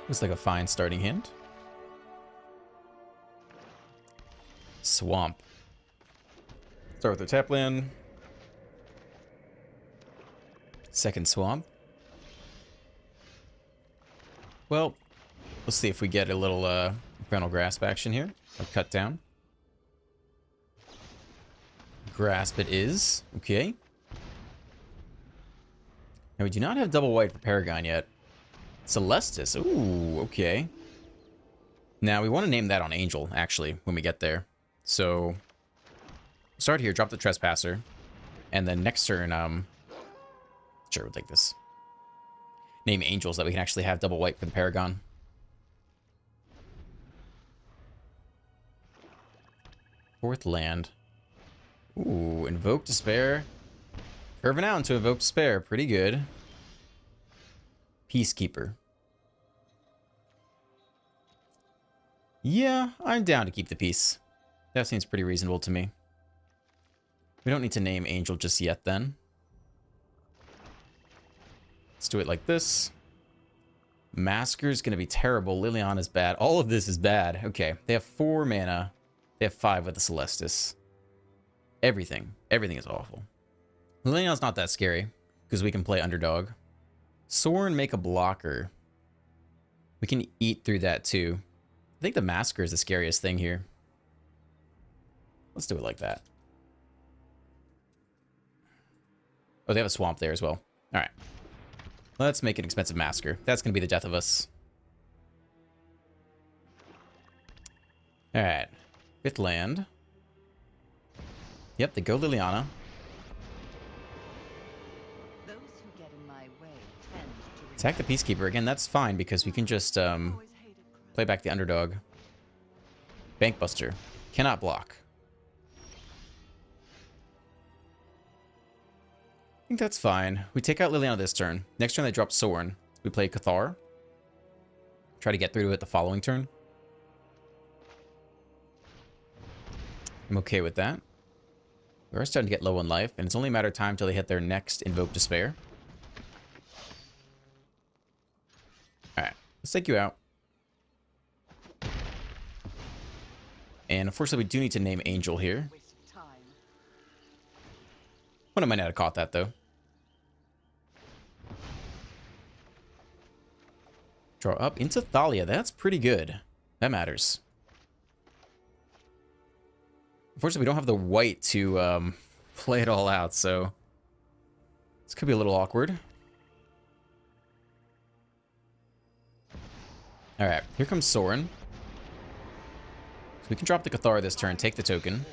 Looks like a fine starting hand. Swamp. Start with the tap land. Second swamp. Well, let's see if we get a little Infernal Grasp action here. A cut down. Grasp it is. Okay. Now we do not have double white for Paragon yet. Celestis. Ooh, okay. Now we want to name that on Angel, actually, when we get there. So, start here, drop the Trespasser. And then next turn, sure, we'll take this. Name Angels that we can actually have double white for the Paragon. Fourth land. Ooh, Invoke Despair. Curving out into Invoke Despair. Pretty good. Peacekeeper. Yeah, I'm down to keep the peace. That seems pretty reasonable to me. We don't need to name Angel just yet, then. Let's do it like this. Masker's going to be terrible. Liliana's bad. All of this is bad. Okay, they have 4 mana. They have 5 with the Celestis. Everything. Everything is awful. Liliana's not that scary, because we can play underdog. Sorin, make a blocker. We can eat through that, too. I think the Masker is the scariest thing here. Let's do it like that. Oh, they have a swamp there as well. All right. Let's make an expensive Masker. That's going to be the death of us. All right. 5th land. Yep, they go Liliana. Those who get in my way tend to Attack the Peacekeeper. Again, that's fine because we can just play back the underdog. Bankbuster. Cannot block. I think that's fine. We take out Liliana this turn. Next turn they drop Sorin. We play Cathar. Try to get through to it the following turn. I'm okay with that. We are starting to get low on life, and it's only a matter of time until they hit their next Invoke Despair. Alright, let's take you out. And unfortunately, we do need to name Angel here. One might not have caught that, though. Draw up into Thalia. That's pretty good. That matters. Unfortunately, we don't have the white to play it all out, so this could be a little awkward. All right, here comes Sorin. So we can drop the Cathar this turn, take the token.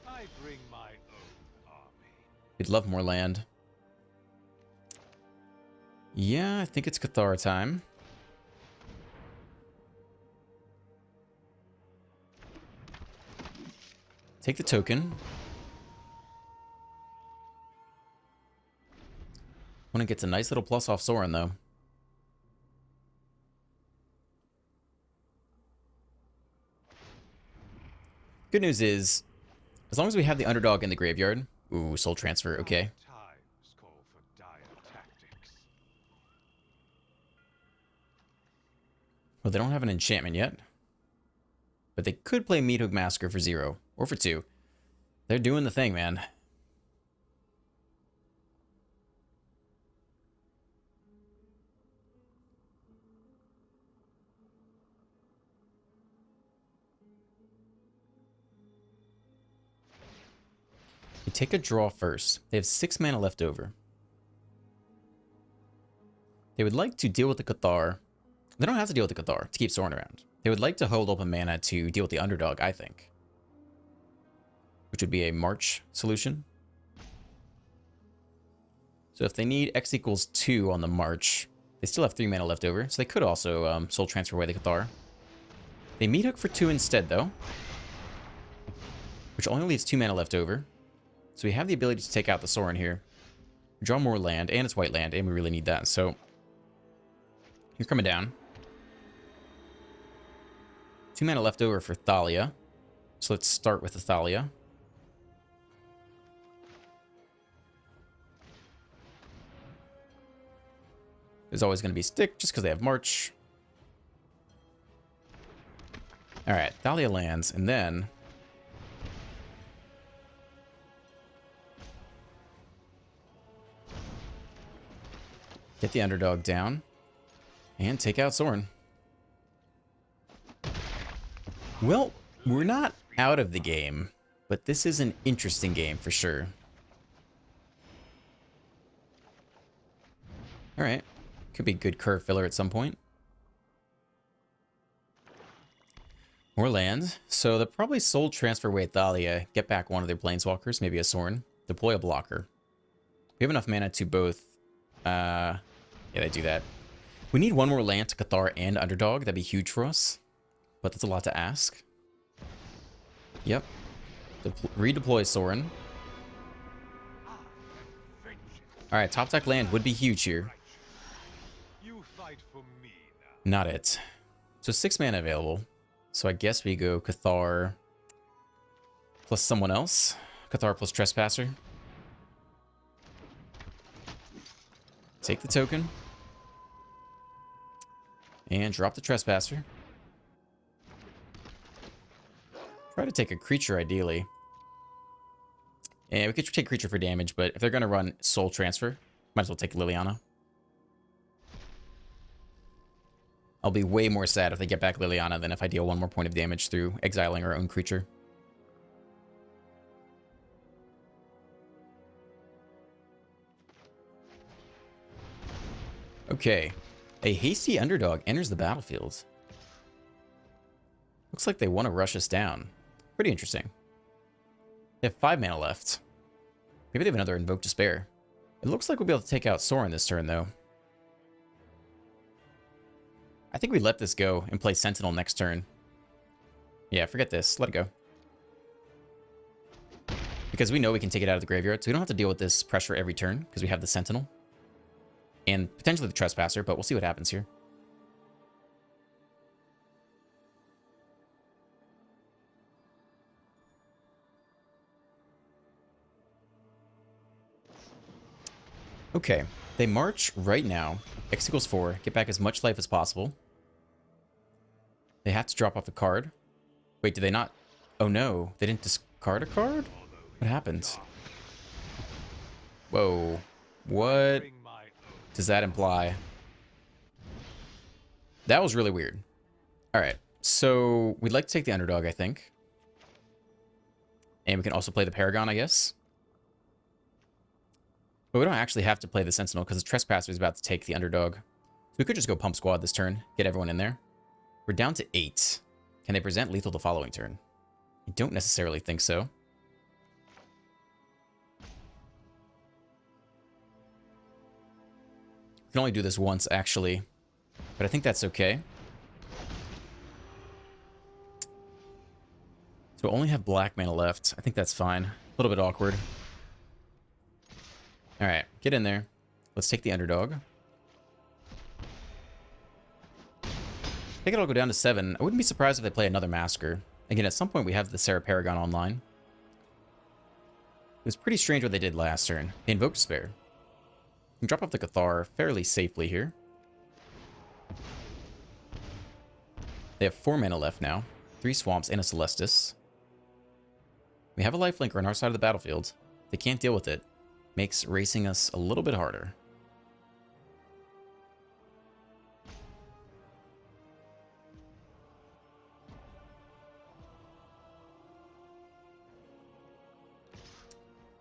I bring my own army. We'd love more land. Yeah, I think it's Cathar time. Take the token. One gets a nice little plus off Sorin, though. Good news is, as long as we have the underdog in the graveyard... Ooh, soul transfer, okay. Times call for dire tactics. Well, they don't have an enchantment yet. But they could play Meathook Massacre for 0. Or for 2. They're doing the thing, man. We take a draw first. They have 6 mana left over. They would like to deal with the Cathar. They don't have to deal with the Cathar to keep Sorin around. They would like to hold open mana to deal with the underdog, I think. Which would be a March solution. So if they need X equals 2 on the March, they still have 3 mana left over. So they could also soul transfer away the Cathar. They Meathook for 2 instead, though. Which only leaves 2 mana left over. So we have the ability to take out the Sorin here. Draw more land, and it's white land, and we really need that. So you're coming down. 2 mana left over for Thalia. So let's start with the Thalia. There's always going to be Stick, just because they have March. Alright, Thalia lands, and then... get the underdog down. And take out Sorin. Well, we're not out of the game, but this is an interesting game for sure. Alright. Could be good curve filler at some point. More land. So they'll probably soul transfer away Thalia, get back one of their planeswalkers, maybe a Sorin, deploy a blocker. We have enough mana to both... yeah, they do that. We need one more land to Cathar and Underdog. That'd be huge for us. But that's a lot to ask. Yep. Redeploy Sorin. Alright, top deck land would be huge here. You fight for me Not it. So 6 mana available. So I guess we go Cathar plus someone else. Cathar plus Trespasser. Take the token. And drop the Trespasser. Try to take a creature, ideally. And we could take creature for damage, but if they're going to run Soul Transfer, might as well take Liliana. I'll be way more sad if they get back Liliana than if I deal one more point of damage through exiling our own creature. Okay. A hasty underdog enters the battlefield. Looks like they want to rush us down. Pretty interesting. They have 5 mana left. Maybe they have another Invoke Despair. It looks like we'll be able to take out Sorin this turn, though. I think we let this go and play Sentinel next turn. Yeah, forget this. Let it go. Because we know we can take it out of the graveyard, so we don't have to deal with this pressure every turn, because we have the Sentinel. And potentially the Trespasser, but we'll see what happens here. Okay, they march right now. X equals 4. Get back as much life as possible. They have to drop off a card. Wait, did they not? Oh no, they didn't discard a card? What happened? Whoa. What does that imply? That was really weird. Alright, so we'd like to take the underdog, I think. And we can also play the Paragon, I guess. But we don't actually have to play the Sentinel because the Trespasser is about to take the underdog. So we could just go Pump Squad this turn, get everyone in there. We're down to 8. Can they present lethal the following turn? I don't necessarily think so. We can only do this once, actually. But I think that's okay. So we only have black mana left. I think that's fine. A little bit awkward. Alright, get in there. Let's take the underdog. I think it'll go down to 7. I wouldn't be surprised if they play another Massacre. Again, at some point we have the Sarah Paragon online. It was pretty strange what they did last turn. They invoked Despair. We can drop off the Cathar fairly safely here. They have 4 mana left now. 3 Swamps and a Celestis. We have a lifelinker on our side of the battlefield. They can't deal with it. Makes racing us a little bit harder.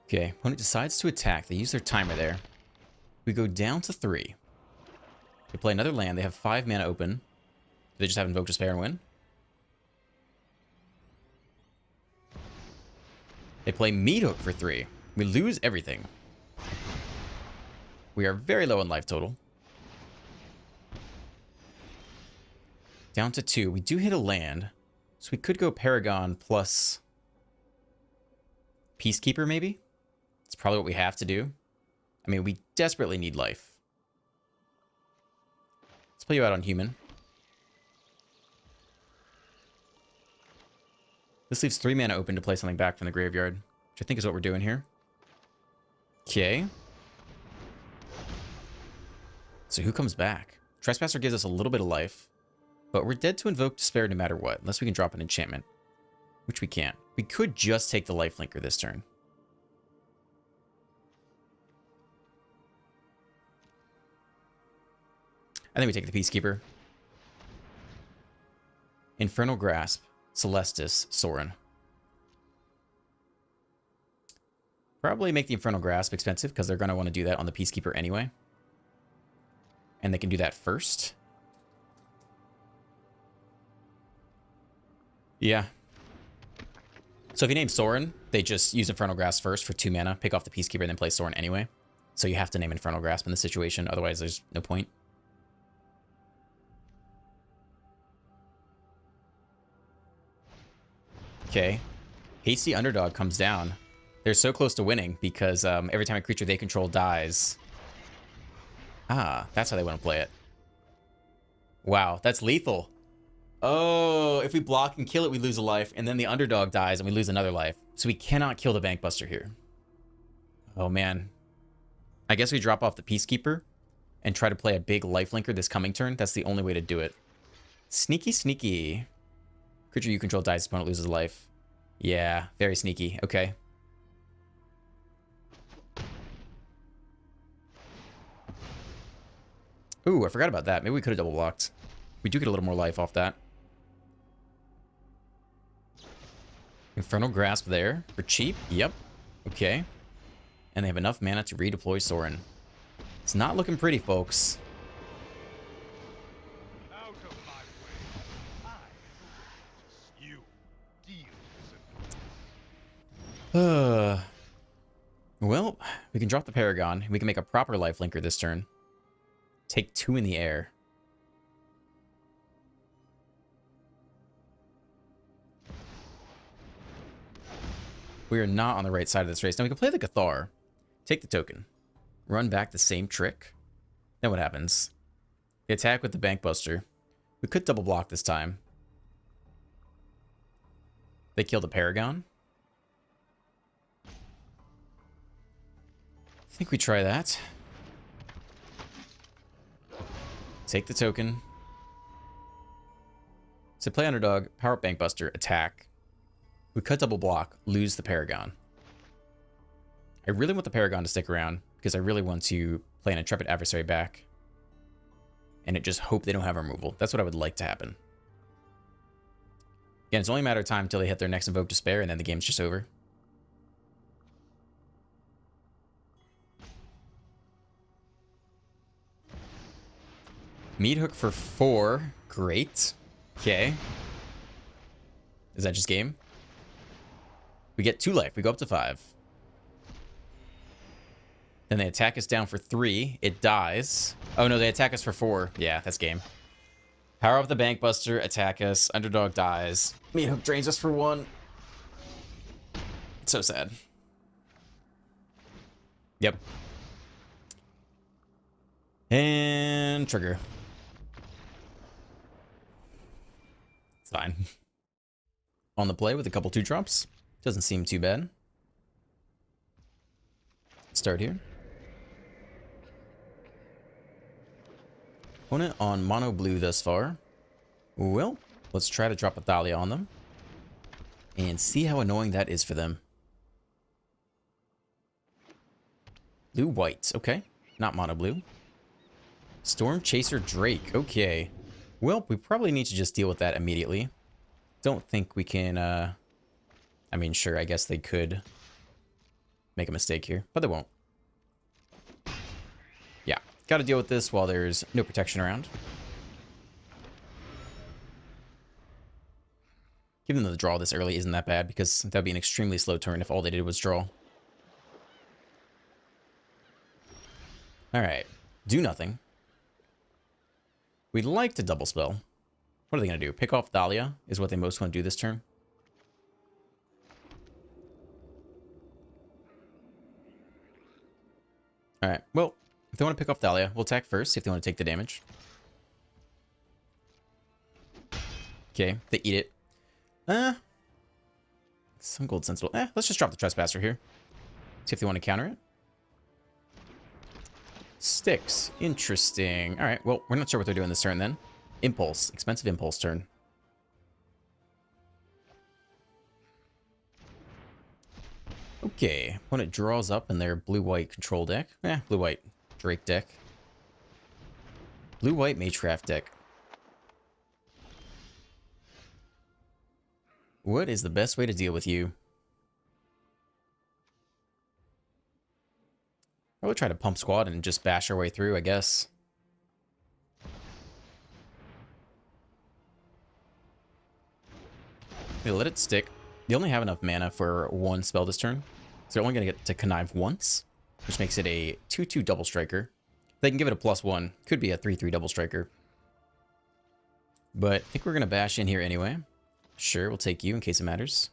Okay, opponent decides to attack. They use their timer there. We go down to 3. They play another land. They have 5 mana open. Do they just have Invoke Despair and win? They play Meat Hook for 3. We lose everything. We are very low in life total. Down to 2. We do hit a land. So we could go Paragon plus Peacekeeper, maybe? It's probably what we have to do. I mean, we desperately need life. Let's play you out on human. This leaves 3 mana open to play something back from the graveyard, which I think is what we're doing here. Okay. So So who comes back? Trespasser gives us a little bit of life, but we're dead to Invoke Despair no matter what, unless we can drop an enchantment, which we can't. We could just take the Lifelinker this turn. I think we take the Peacekeeper. Infernal Grasp, Celestis, Sorin. Probably make the Infernal Grasp expensive because they're going to want to do that on the Peacekeeper anyway. And they can do that first. Yeah. So if you name Sorin, they just use Infernal Grasp first for 2 mana, pick off the Peacekeeper, and then play Sorin anyway. So you have to name Infernal Grasp in this situation, otherwise there's no point. Okay. Hasty Underdog comes down. They're so close to winning because every time a creature they control dies. Ah, that's how they want to play it. Wow, that's lethal. Oh, if we block and kill it, we lose a life, and then the underdog dies and we lose another life. So we cannot kill the Bankbuster here. Oh, man. I guess we drop off the Peacekeeper and try to play a big lifelinker this coming turn. That's the only way to do it. Sneaky, sneaky. Creature you control dies, opponent loses a life. Yeah, very sneaky. Okay. Ooh, I forgot about that. Maybe we could have double blocked. We do get a little more life off that. Infernal Grasp there for cheap. Yep. Okay. And they have enough mana to redeploy Sorin. It's not looking pretty, folks. Out of my way. I you deal. Well, we can drop the Paragon. We can make a proper lifelinker this turn. Take 2 in the air. We are not on the right side of this race. Now we can play the Cathar. Take the token. Run back the same trick. Then what happens? They attack with the Bankbuster. We could double block this time. They kill the Paragon. I think we try that. Take the token. So play Underdog, power up Bankbuster, attack. We could double block, lose the Paragon. I really want the Paragon to stick around because I really want to play an Intrepid Adversary back. And it just hope they don't have removal. That's what I would like to happen. Again, it's only a matter of time until they hit their next Invoke Despair and then the game's just over. Meat Hook for 4. Great. Okay. Is that just game? We get 2 life. We go up to 5. Then they attack us down for 3. It dies. Oh, no, they attack us for 4. Yeah, that's game. Power up the Bankbuster. Attack us. Underdog dies. Meat Hook drains us for 1. It's so sad. Yep. And trigger. It's fine. On the play with a couple 2-drops. Doesn't seem too bad. Start here. Opponent on mono blue thus far. Well, let's try to drop a Thalia on them. And see how annoying that is for them. Blue white. Okay. Not mono blue. Storm Chaser Drake. Okay. Well, we probably need to just deal with that immediately. Don't think we can, I mean, sure, I guess they could make a mistake here, but they won't. Yeah, gotta deal with this while there's no protection around. Even though the draw this early isn't that bad, because that would be an extremely slow turn if all they did was draw. Alright, do nothing. We'd like to double spell. What are they going to do? Pick off Thalia is what they most want to do this turn. Alright, well, if they want to pick off Thalia, we'll attack first, see if they want to take the damage. Okay, they eat it. Some gold sensible. Let's just drop the Trespasser here. See if they want to counter it. Sticks. Interesting. All right, well, we're not sure what they're doing this turn then. Impulse. Expensive impulse turn. Okay, opponent draws up in their blue-white control deck. Blue-white Drake deck. Blue-white Magecraft deck. What is the best way to deal with you? I would try to pump squad and just bash our way through, I guess. Okay, let it stick. They only have enough mana for one spell this turn. So they're only going to get to connive once, which makes it a 2/2 double striker. They can give it a +1. Could be a 3/3 double striker. But I think we're going to bash in here anyway. Sure, we'll take you in case it matters.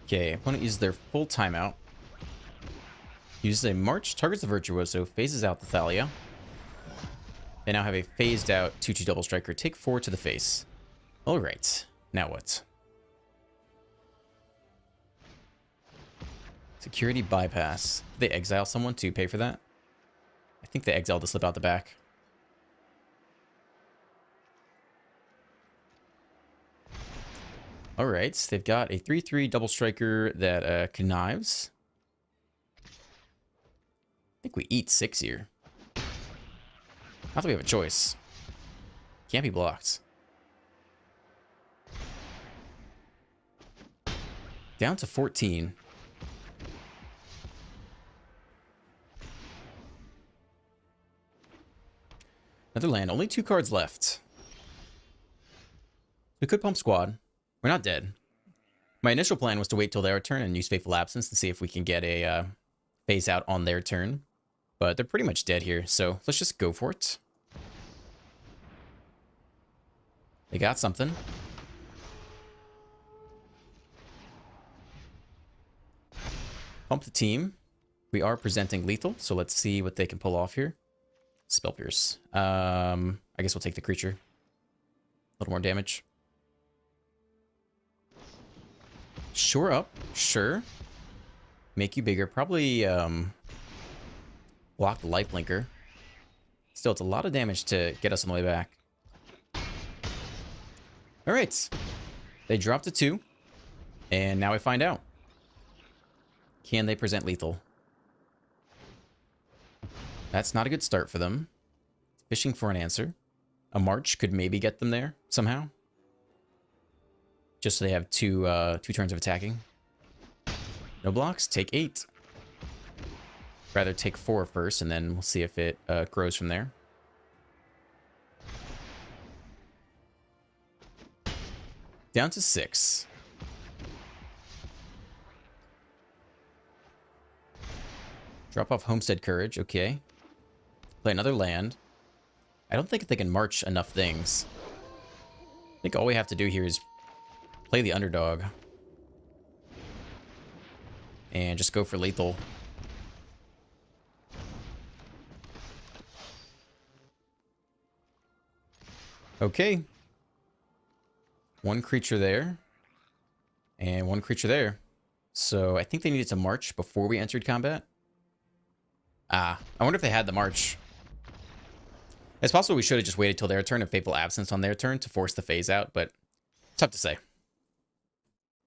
Okay, opponent uses their full timeout. Uses a march, targets the Virtuoso, phases out the Thalia. They now have a phased out 2/2 double striker. Take 4 to the face. Alright, now what? Security bypass. Did they exile someone to pay for that? I think they exiled to slip out the back. Alright, they've got a 3/3 double striker that connives. I think we eat 6 here. Not that we have a choice. Can't be blocked. Down to 14. Another land. Only 2 cards left. We could pump squad. We're not dead. My initial plan was to wait till their turn and use Fateful Absence to see if we can get a phase out on their turn. But they're pretty much dead here, so let's just go for it. They got something. Pump the team. We are presenting lethal, so let's see what they can pull off here. Spell Pierce. I guess we'll take the creature. A little more damage. Shore up. Sure. Make you bigger. Probably block the lifelinker. Still, it's a lot of damage to get us on the way back. Alright. They dropped a 2. And now we find out. Can they present lethal? That's not a good start for them. Fishing for an answer. A march could maybe get them there somehow. Just so they have two turns of attacking. No blocks. Take 8. Rather take 4 first, and then we'll see if it grows from there. Down to 6. Drop off Homestead Courage. Okay. Play another land. I don't think they can march enough things. I think all we have to do here is play the underdog. And just go for lethal. Okay. 1 creature there. And 1 creature there. So I think they needed to march before we entered combat. I wonder if they had the march. It's possible we should have just waited till their turn and Fateful Absence on their turn to force the phase out, but tough to say.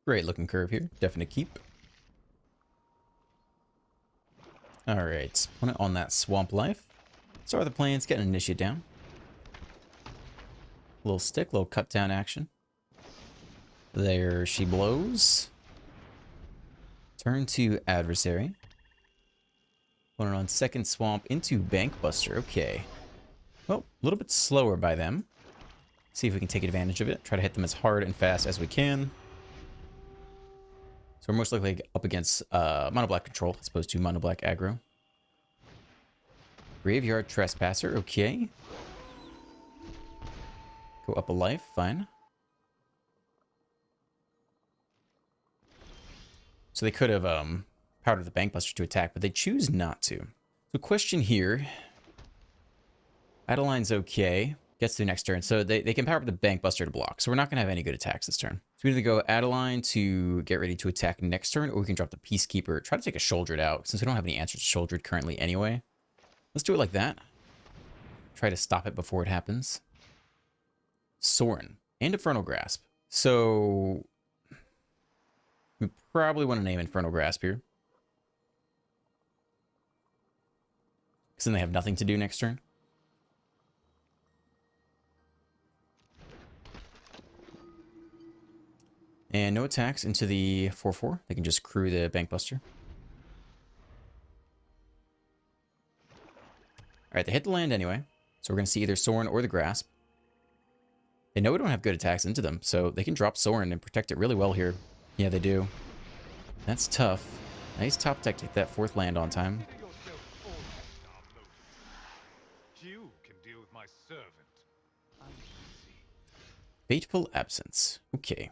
Great looking curve here. Definite keep. Alright. Put it on that Swamp Life. Start with the plains, get an initiate down. Little stick, little cut down action. There she blows. Turn to Adversary. Put it on second Swamp into Bankbuster. Okay. Well, a little bit slower by them. See if we can take advantage of it. Try to hit them as hard and fast as we can. So we're most likely up against mono black control as opposed to mono black aggro. Graveyard Trespasser. Okay. Go up a life. Fine. So they could have Powder the Bankbuster to attack, but they choose not to. So question here. Adeline's okay. Gets through next turn. So they can power up the Bankbuster to block. So we're not going to have any good attacks this turn. So we either go Adeline to get ready to attack next turn, or we can drop the Peacekeeper. Try to take a Shouldered out, since we don't have any answers to Shouldered currently anyway. Let's do it like that. Try to stop it before it happens. Sorin and Infernal Grasp. So we probably want to name Infernal Grasp here. Because then they have nothing to do next turn. And no attacks into the 4/4. They can just crew the Bankbuster. Alright, they hit the land anyway. So we're going to see either Sorin or the Grasp. They know we don't have good attacks into them, so they can drop Sorin and protect it really well here. Yeah, they do. That's tough. Nice top deck to get that 4th land on time. Consider yourself almost outmoded. You can deal with my servant. I'm busy. Fateful Absence. Okay.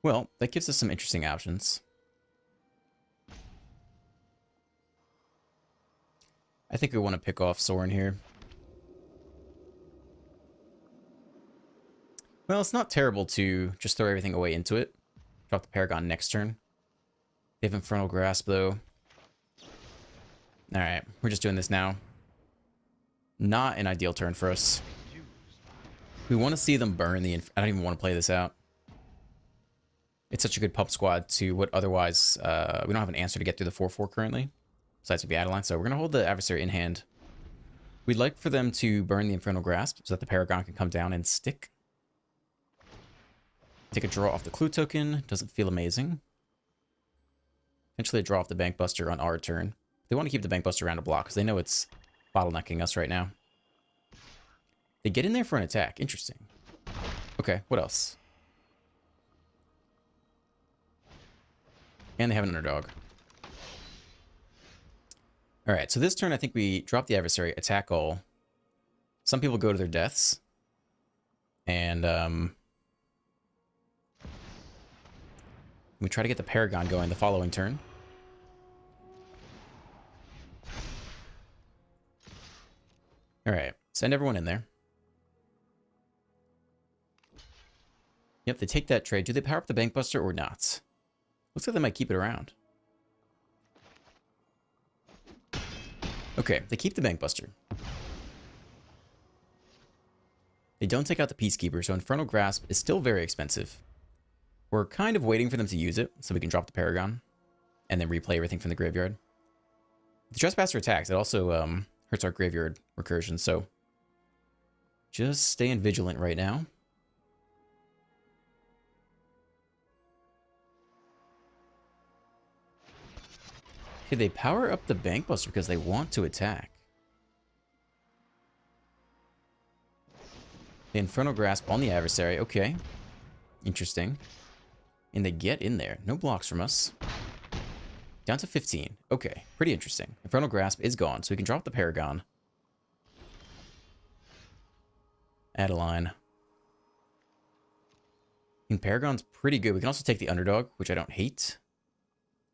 Well, that gives us some interesting options. I think we want to pick off Sorin here. Well, it's not terrible to just throw everything away into it. Drop the Paragon next turn. They have Infernal Grasp, though. Alright, we're just doing this now. Not an ideal turn for us. We want to see them burn the... I don't even want to play this out. It's such a good pump squad to what otherwise... we don't have an answer to get through the 4/4 currently. Besides maybe Adeline. So we're going to hold the Adversary in hand. We'd like for them to burn the Infernal Grasp so that the Paragon can come down and stick. Take a draw off the Clue token. Doesn't feel amazing. Potentially a draw off the Bankbuster on our turn. They want to keep the Bankbuster around to block because they know it's bottlenecking us right now. They get in there for an attack. Interesting. Okay, what else? And they have an underdog. Alright, so this turn I think we drop the Adversary, attack all. Some people go to their deaths. And, we try to get the Paragon going the following turn. Alright, send everyone in there. Yep, they take that trade. Do they power up the Bankbuster or not? Looks like they might keep it around. Okay, they keep the Bankbuster. They don't take out the Peacekeeper, so Infernal Grasp is still very expensive. We're kind of waiting for them to use it, so we can drop the Paragon. And then replay everything from the graveyard. The Trespasser attacks, it also hurts our graveyard recursion, so... just staying vigilant right now. Okay, they power up the Bankbuster because they want to attack. The Infernal Grasp on the Adversary, okay. Interesting. And they get in there. No blocks from us. Down to 15. Okay, pretty interesting. Infernal Grasp is gone, so we can drop the Paragon. Adeline. And Paragon's pretty good. We can also take the Underdog, which I don't hate.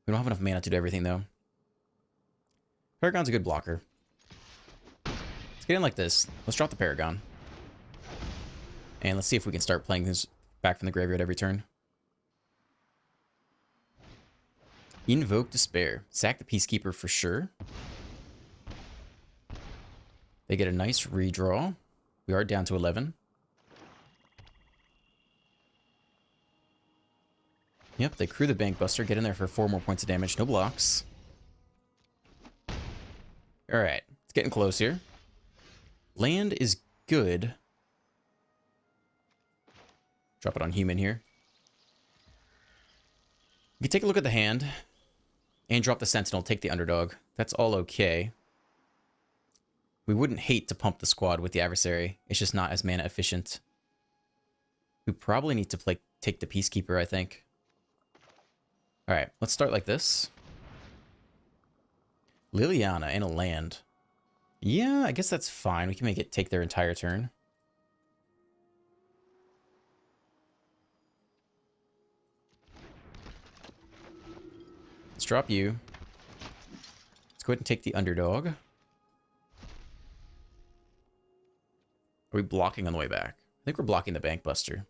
We don't have enough mana to do everything, though. Paragon's a good blocker. Let's get in like this. Let's drop the Paragon. And let's see if we can start playing this back from the graveyard every turn. Invoke Despair. Sack the Peacekeeper for sure. They get a nice redraw. We are down to 11. Yep, they crew the Bankbuster. Get in there for 4 more points of damage. No blocks. Alright, it's getting close here. Land is good. Drop it on human here. You can take a look at the hand. And drop the Sentinel, take the Underdog. That's all okay. We wouldn't hate to pump the squad with the Adversary. It's just not as mana efficient. We probably need to take the Peacekeeper, I think. Alright, let's start like this. Liliana and a land. Yeah, I guess that's fine. We can make it take their entire turn. Let's drop you. Let's go ahead and take the underdog. Are we blocking on the way back? I think we're blocking the Bank Buster.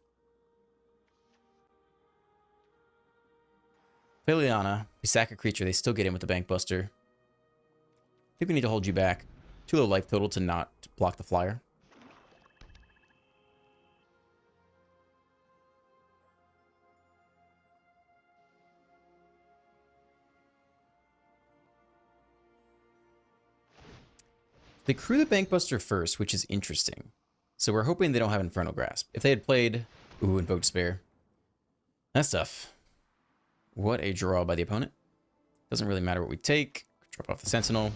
Play Liliana. We sack a creature. They still get in with the Bank Buster. I think we need to hold you back. Too low life total to not block the flyer. They crew the Bank Buster first, which is interesting. So we're hoping they don't have Infernal Grasp. If they had played... Ooh, Invoke Despair. That's tough. What a draw by the opponent. Doesn't really matter what we take. Drop off the Sentinel.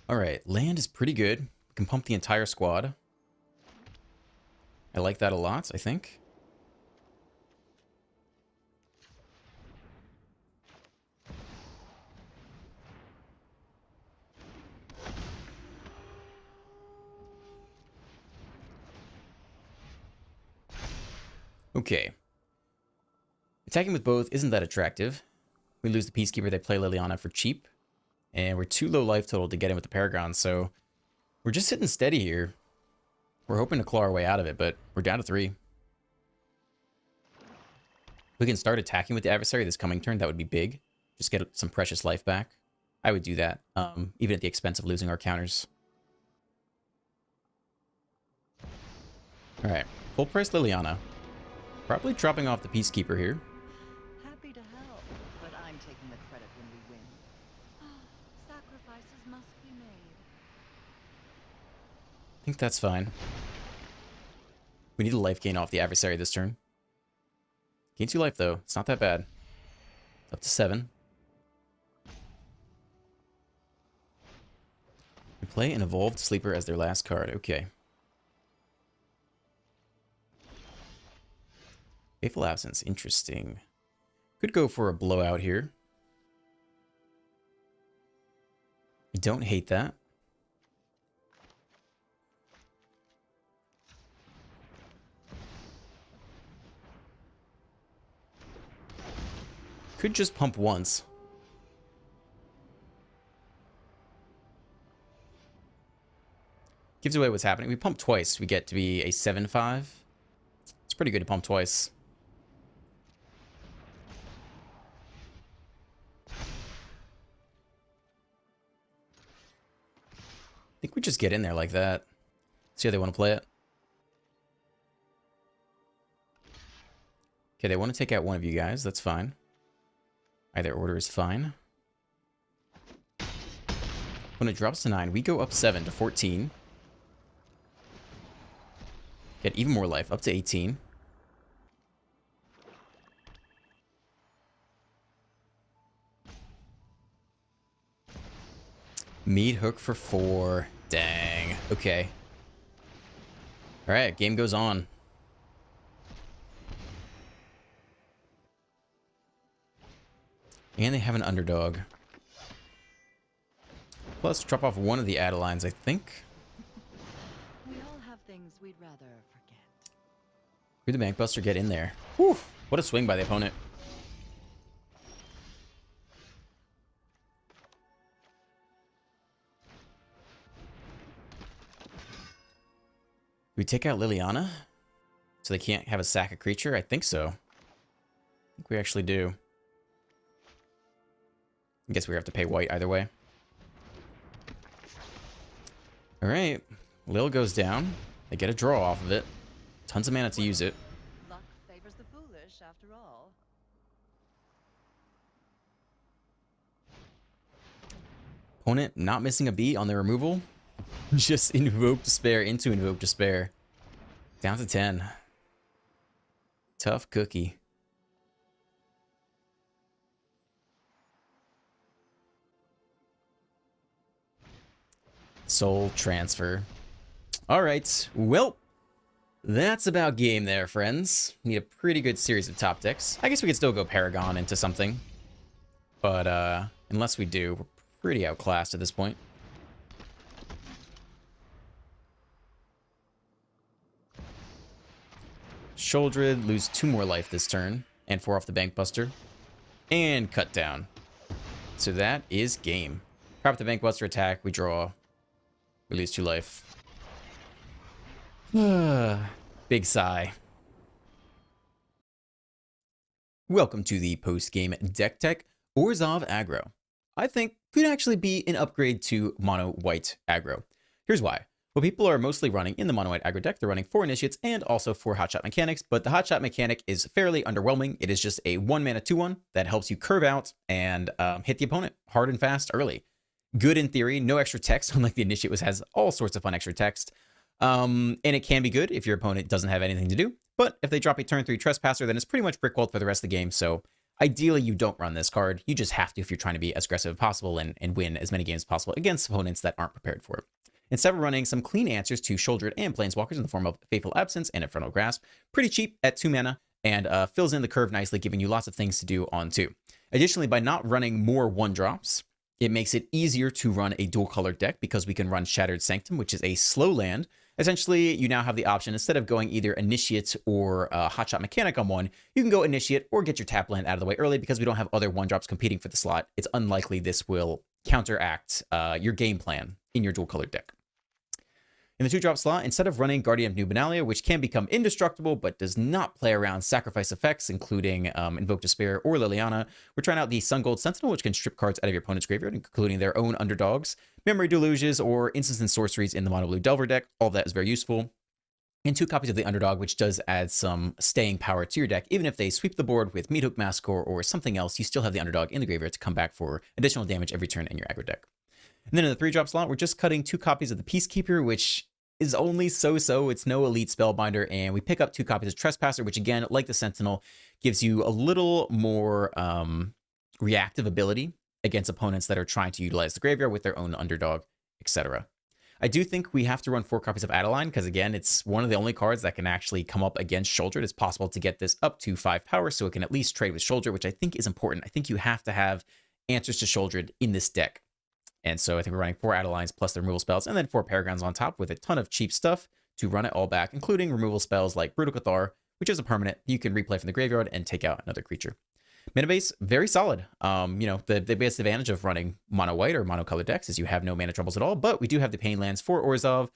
Alright, land is pretty good. We can pump the entire squad. I like that a lot, I think. Okay. Attacking with both isn't that attractive. We lose the Peacekeeper, they play Liliana for cheap. And we're too low life total to get in with the Paragon, so we're just sitting steady here. We're hoping to claw our way out of it, but we're down to 3. We can start attacking with the adversary this coming turn. That would be big. Just get some precious life back. I would do that, even at the expense of losing our counters. Alright, full price Liliana. Probably dropping off the Peacekeeper here. Happy to help, but I'm taking the credit when we win. Sacrifices must be made. I think that's fine. We need a life gain off the adversary this turn. Gain 2 life, though. It's not that bad. Up to 7. We play an Evolved Sleeper as their last card. Okay. Faithful Absence. Interesting. Could go for a blowout here. I don't hate that. Could just pump once. Gives away what's happening. We pump twice. We get to be a 7-5. It's pretty good to pump twice. I think we just get in there like that. See how they want to play it. Okay, they want to take out one of you guys. That's fine. Either order is fine. When it drops to 9, we go up 7 to 14. Get even more life, up to 18. Meat hook for 4. Dang. Okay. Alright, game goes on. And they have an underdog. Plus, drop off one of the Adelines, I think. We all have things we'd rather forget. Who'd the Bank Buster get in there? Whew, what a swing by the opponent. Do we take out Liliana? So they can't have a sack a creature? I think so. I think we actually do. I guess we have to pay white either way. Alright. Lil goes down. They get a draw off of it. Tons of mana to use it. Luck favors the foolish, after all. Opponent not missing a beat on their removal. Just Invoke Despair into Invoke Despair. Down to 10. Tough cookie. Soul transfer. Alright, well, that's about game there, friends. Need a pretty good series of top decks. I guess we could still go Paragon into something. But, unless we do, we're pretty outclassed at this point. Sheoldred, lose 2 more life this turn, and 4 off the Bankbuster. And cut down. So that is game. Prop the Bankbuster attack, we draw. We lose 2 life. Big sigh. Welcome to the post-game deck tech. ORZHOV aggro, I think, could actually be an upgrade to mono-white aggro. Here's why. Well, people are mostly running in the mono-white aggro deck. They're running 4 initiates and also 4 hotshot mechanics, but the hotshot mechanic is fairly underwhelming. It is just a 1-mana 2/1 that helps you curve out and hit the opponent hard and fast early. Good in theory, no extra text, unlike the initiate, which has all sorts of fun extra text. And it can be good if your opponent doesn't have anything to do, but if they drop a turn 3 Trespasser, then it's pretty much brickwalled for the rest of the game, so ideally you don't run this card. You just have to if you're trying to be as aggressive as possible and win as many games as possible against opponents that aren't prepared for it. Instead of running some clean answers to Sheoldred and Planeswalkers in the form of Fateful Absence and Infernal Grasp, pretty cheap at 2 mana, and fills in the curve nicely, giving you lots of things to do on 2. Additionally, by not running more 1-drops, it makes it easier to run a dual-colored deck because we can run Shattered Sanctum, which is a slow land. Essentially, you now have the option, instead of going either Initiate or Hotshot Mechanic on one, you can go Initiate or get your tap land out of the way early because we don't have other 1-drops competing for the slot. It's unlikely this will counteract your game plan in your dual-colored deck. In the 2-drop slot, instead of running Guardian of Dominaria, which can become indestructible but does not play around sacrifice effects, including Invoke Despair or Liliana, we're trying out the Sun Gold Sentinel, which can strip cards out of your opponent's graveyard, including their own underdogs, Memory Deluges, or Instants and Sorceries in the Mono Blue Delver deck. All of that is very useful. And 2 copies of the Underdog, which does add some staying power to your deck. Even if they sweep the board with Meathook Massacre or something else, you still have the Underdog in the graveyard to come back for additional damage every turn in your aggro deck. And then in the 3-drop slot, we're just cutting 2 copies of the Peacekeeper, which is only so-so. It's no elite spellbinder, and we pick up 2 copies of Trespasser, which again, like the Sentinel, gives you a little more reactive ability against opponents that are trying to utilize the graveyard with their own underdog, etc. I do think we have to run 4 copies of Adeline, because again, it's one of the only cards that can actually come up against Sheoldred. It's possible to get this up to 5 power, so it can at least trade with Sheoldred, which I think is important. I think you have to have answers to Sheoldred in this deck. And so I think we're running 4 Adelines plus the removal spells, and then 4 Paragons on top with a ton of cheap stuff to run it all back, including removal spells like Brutal Cathar, which is a permanent you can replay from the graveyard and take out another creature. Mana base, very solid. You know, the biggest advantage of running mono white or mono colored decks is you have no mana troubles at all, but we do have the Pain lands for ORZHOV.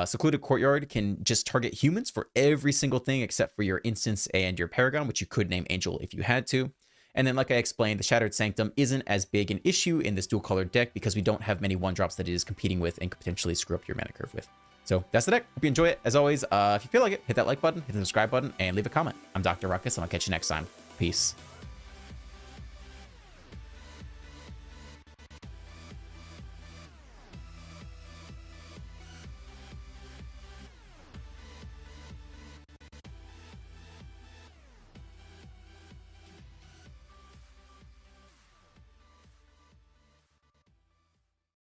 Secluded Courtyard can just target humans for every single thing except for your instance and your Paragon, which you could name Angel if you had to. And then, like I explained, the Shattered Sanctum isn't as big an issue in this dual-colored deck because we don't have many 1-drops that it is competing with and could potentially screw up your mana curve with. So that's the deck. Hope you enjoy it. As always, if you feel like it, hit that like button, hit the subscribe button, and leave a comment. I'm Dr. Ruckus, and I'll catch you next time. Peace.